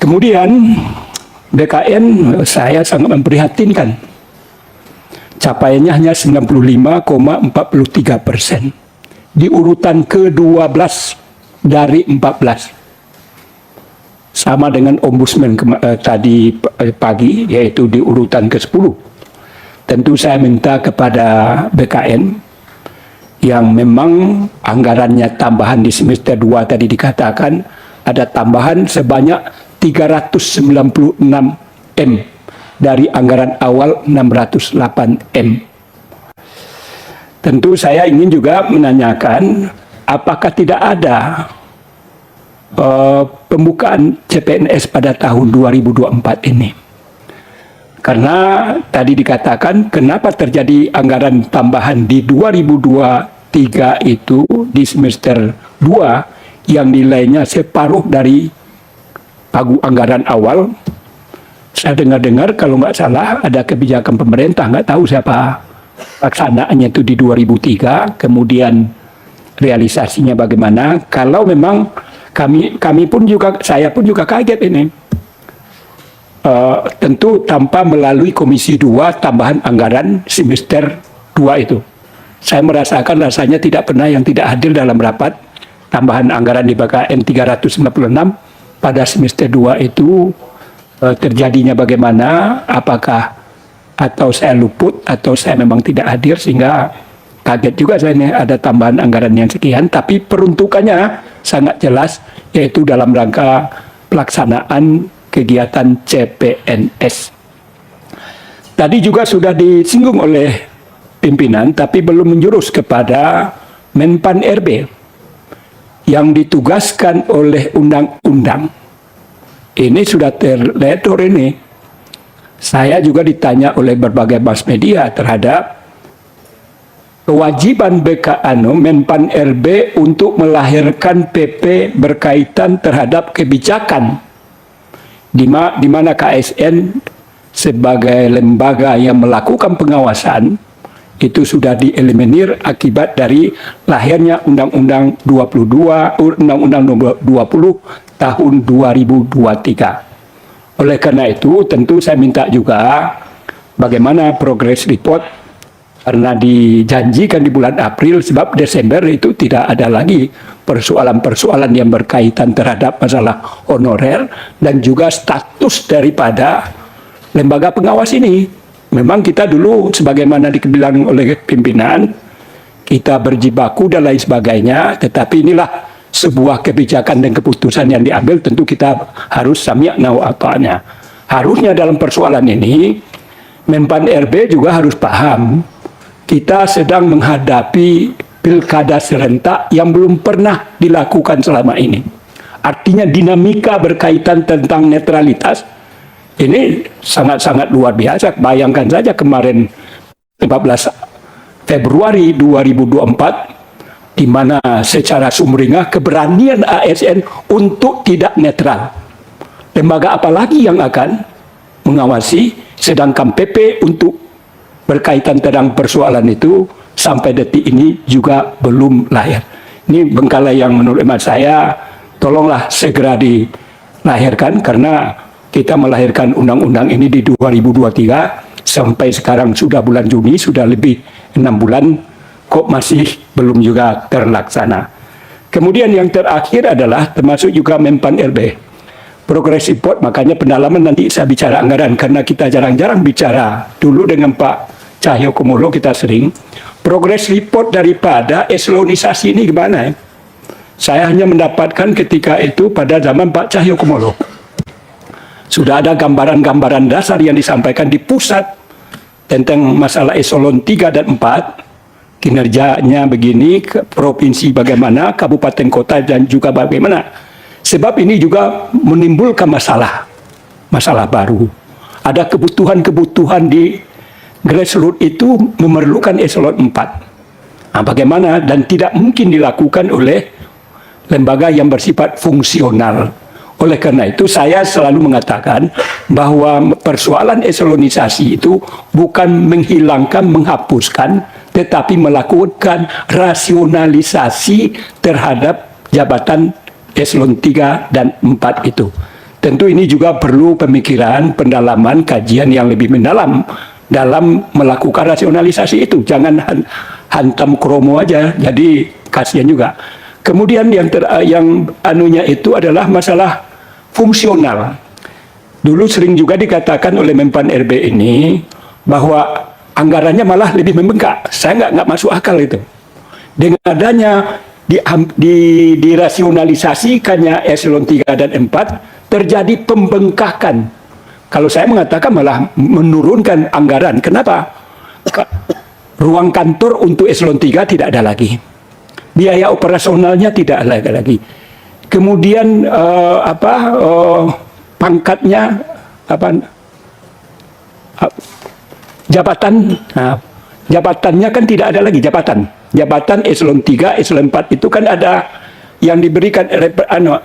Kemudian BKN saya sangat memprihatinkan. Capaiannya hanya 95,43%. Di urutan ke-12 dari 14. Sama dengan Ombudsman tadi pagi, yaitu di urutan ke-10. Tentu saya minta kepada BKN yang memang anggarannya tambahan di semester 2 tadi dikatakan ada tambahan sebanyak 396 M dari anggaran awal 608 M. Tentu saya ingin juga menanyakan apakah tidak ada pembukaan CPNS pada tahun 2024 ini. Karena tadi dikatakan kenapa terjadi anggaran tambahan di 2023 itu di semester 2 yang nilainya separuh dari pagu anggaran awal. Saya dengar-dengar kalau nggak salah ada kebijakan pemerintah, nggak tahu siapa laksanaannya itu di 2003, kemudian realisasinya bagaimana. Kalau memang kami pun juga, saya pun juga kaget ini. Tentu tanpa melalui Komisi 2 tambahan anggaran semester 2 itu. Saya merasakan rasanya tidak pernah yang tidak hadir dalam rapat tambahan anggaran di BKN 396 pada semester 2 itu terjadinya bagaimana, apakah atau saya luput atau saya memang tidak hadir, sehingga kaget juga saya ini ada tambahan anggaran yang sekian, tapi peruntukannya sangat jelas, yaitu dalam rangka pelaksanaan kegiatan CPNS. Tadi juga sudah disinggung oleh pimpinan, tapi belum menjurus kepada Menpan RB yang ditugaskan oleh undang-undang. Ini sudah terledor ini. Saya juga ditanya oleh berbagai mass media terhadap kewajiban Menpan RB untuk melahirkan PP berkaitan terhadap kebijakan di mana KSN sebagai lembaga yang melakukan pengawasan itu sudah dieliminir akibat dari lahirnya Undang-Undang 22, Undang-Undang nomor 20 tahun 2023. Oleh karena itu, tentu saya minta juga bagaimana progress report, karena dijanjikan di bulan April, sebab Desember itu tidak ada lagi persoalan-persoalan yang berkaitan terhadap masalah honorer dan juga status daripada lembaga pengawas ini. Memang kita dulu sebagaimana dibilang oleh pimpinan, kita berjibaku dan lain sebagainya, tetapi inilah sebuah kebijakan dan keputusan yang diambil, tentu kita harus sami'na wa ata'na. Harusnya dalam persoalan ini, Menpan RB juga harus paham, kita sedang menghadapi pilkada serentak yang belum pernah dilakukan selama ini. Artinya dinamika berkaitan tentang netralitas, ini sangat-sangat luar biasa. Bayangkan saja kemarin 14 Februari 2024, di mana secara sumringah keberanian ASN untuk tidak netral. Lembaga apa lagi yang akan mengawasi, sedangkan PP untuk berkaitan tentang persoalan itu sampai detik ini juga belum lahir. Ini bengkalai yang menurut hemat saya, tolonglah segera dilahirkan, karena kita melahirkan undang-undang ini di 2023, sampai sekarang sudah bulan Juni, sudah lebih 6 bulan, kok masih belum juga terlaksana. Kemudian yang terakhir adalah termasuk juga Menpan RB. Progress report, makanya pendalaman nanti saya bicara anggaran, karena kita jarang-jarang bicara. Dulu dengan Pak Cahyokumolo kita sering. Progress report daripada eselonisasi ini gimana ya? Saya hanya mendapatkan ketika itu pada zaman Pak Cahyokumolo. Sudah ada gambaran-gambaran dasar yang disampaikan di pusat tentang masalah eselon 3 dan 4, kinerjanya begini, ke provinsi bagaimana, kabupaten kota dan juga bagaimana. Sebab ini juga menimbulkan masalah baru. Ada kebutuhan-kebutuhan di grassroots itu memerlukan eselon 4. Nah, bagaimana, dan tidak mungkin dilakukan oleh lembaga yang bersifat fungsional. Oleh karena itu saya selalu mengatakan bahwa persoalan eselonisasi itu bukan menghilangkan, menghapuskan, tetapi melakukan rasionalisasi terhadap jabatan eselon 3 dan 4 itu. Tentu ini juga perlu pemikiran, pendalaman, kajian yang lebih mendalam dalam melakukan rasionalisasi itu. Jangan hantam kromo aja, jadi kasihan juga. Kemudian yang anunya itu adalah masalah fungsional. Dulu sering juga dikatakan oleh Menpan RB ini bahwa anggarannya malah lebih membengkak. Saya nggak masuk akal itu. Dengan adanya dirasionalisasikannya eselon 3 dan 4 terjadi pembengkakan. Kalau saya mengatakan malah menurunkan anggaran. Kenapa? Ruang kantor untuk eselon 3 tidak ada lagi. Biaya operasionalnya tidak ada lagi. Kemudian pangkatnya jabatan, jabatannya kan tidak ada lagi jabatan eselon 3, eselon 4 itu kan ada yang diberikan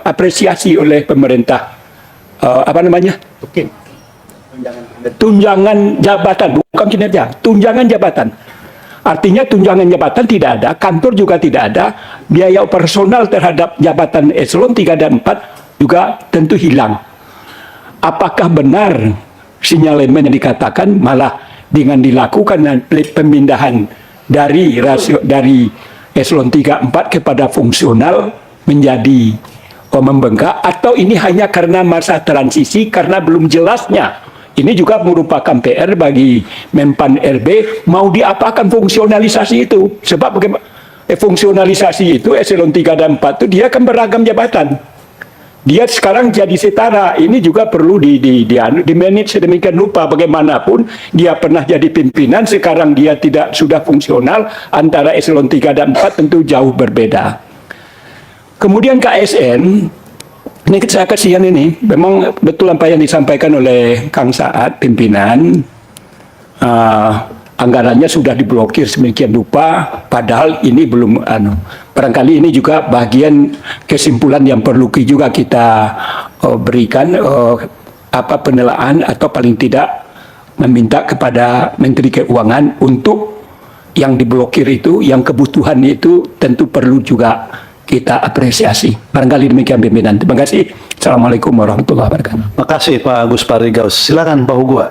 apresiasi oleh pemerintah, tunjangan jabatan, bukan kinerja, tunjangan jabatan. Artinya tunjangan jabatan tidak ada, kantor juga tidak ada, biaya operasional terhadap jabatan eselon 3 dan 4 juga tentu hilang. Apakah benar sinyalemen yang dikatakan malah dengan dilakukan pemindahan dari eselon 3 4 kepada fungsional menjadi membengkak, atau ini hanya karena masa transisi karena belum jelasnya. Ini juga merupakan PR bagi Menpan RB, mau diapakan fungsionalisasi itu. Sebab bagaimana fungsionalisasi itu eselon 3 dan 4 itu dia kan beragam jabatan. Dia sekarang jadi setara. Ini juga perlu di manage sedemikian rupa. Bagaimanapun dia pernah jadi pimpinan, sekarang dia tidak sudah fungsional. Antara eselon 3 dan 4 tentu jauh berbeda. Kemudian KSN, ini saya kasihan ini, memang betul apa yang disampaikan oleh Kang Saad, pimpinan, anggarannya sudah diblokir sedemikian rupa, padahal ini belum, barangkali ini juga bagian kesimpulan yang perlu juga kita berikan, penilaian atau paling tidak meminta kepada Menteri Keuangan untuk yang diblokir itu, yang kebutuhan itu tentu perlu juga kita apresiasi. Barangkali demikian pimpinan. Terima kasih. Assalamualaikum warahmatullahi wabarakatuh. Terima kasih Pak Agus Parigaus. Silakan Pak Hugo.